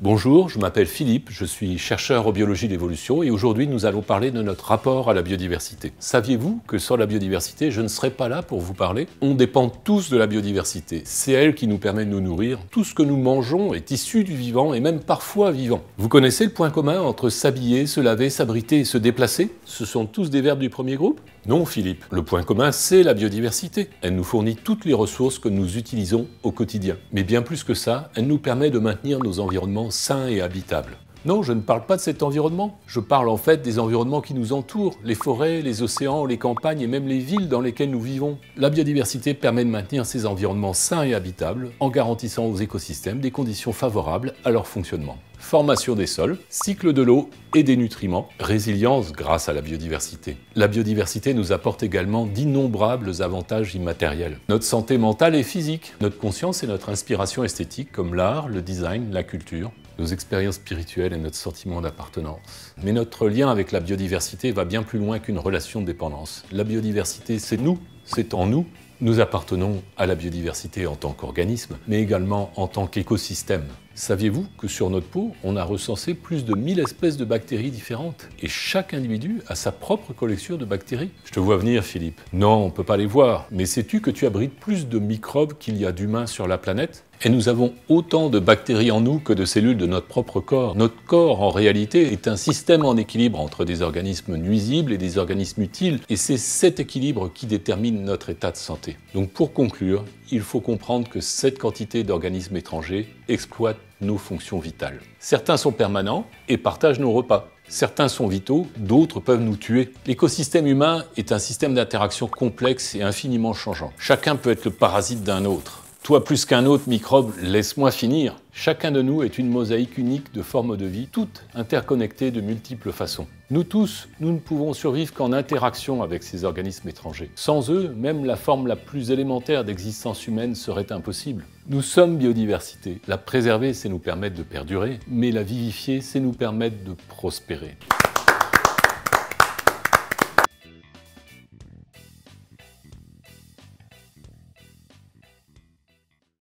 Bonjour, je m'appelle Philippe, je suis chercheur en biologie de l'évolution et aujourd'hui nous allons parler de notre rapport à la biodiversité. Saviez-vous que sans la biodiversité, je ne serais pas là pour vous parler? On dépend tous de la biodiversité, c'est elle qui nous permet de nous nourrir. Tout ce que nous mangeons est issu du vivant et même parfois vivant. Vous connaissez le point commun entre s'habiller, se laver, s'abriter et se déplacer? Ce sont tous des verbes du premier groupe? Non, Philippe. Le point commun, c'est la biodiversité. Elle nous fournit toutes les ressources que nous utilisons au quotidien. Mais bien plus que ça, elle nous permet de maintenir nos environnements sains et habitables. Non, je ne parle pas de cet environnement. Je parle en fait des environnements qui nous entourent, les forêts, les océans, les campagnes et même les villes dans lesquelles nous vivons. La biodiversité permet de maintenir ces environnements sains et habitables en garantissant aux écosystèmes des conditions favorables à leur fonctionnement. Formation des sols, cycle de l'eau et des nutriments, résilience grâce à la biodiversité. La biodiversité nous apporte également d'innombrables avantages immatériels. Notre santé mentale et physique, notre conscience et notre inspiration esthétique comme l'art, le design, la culture, nos expériences spirituelles et notre sentiment d'appartenance. Mais notre lien avec la biodiversité va bien plus loin qu'une relation de dépendance. La biodiversité, c'est nous, c'est en nous. Nous appartenons à la biodiversité en tant qu'organisme, mais également en tant qu'écosystème. Saviez-vous que sur notre peau, on a recensé plus de 1000 espèces de bactéries différentes? Et chaque individu a sa propre collection de bactéries? Je te vois venir, Philippe. Non, on ne peut pas les voir. Mais sais-tu que tu abrites plus de microbes qu'il y a d'humains sur la planète? Et nous avons autant de bactéries en nous que de cellules de notre propre corps. Notre corps, en réalité, est un système en équilibre entre des organismes nuisibles et des organismes utiles. Et c'est cet équilibre qui détermine notre état de santé. Donc pour conclure, il faut comprendre que cette quantité d'organismes étrangers exploite nos fonctions vitales. Certains sont permanents et partagent nos repas. Certains sont vitaux, d'autres peuvent nous tuer. L'écosystème humain est un système d'interaction complexe et infiniment changeant. Chacun peut être le parasite d'un autre. Toi plus qu'un autre microbe, laisse-moi finir. Chacun de nous est une mosaïque unique de formes de vie, toutes interconnectées de multiples façons. Nous tous, nous ne pouvons survivre qu'en interaction avec ces organismes étrangers. Sans eux, même la forme la plus élémentaire d'existence humaine serait impossible. Nous sommes biodiversité. La préserver, c'est nous permettre de perdurer, mais la vivifier, c'est nous permettre de prospérer.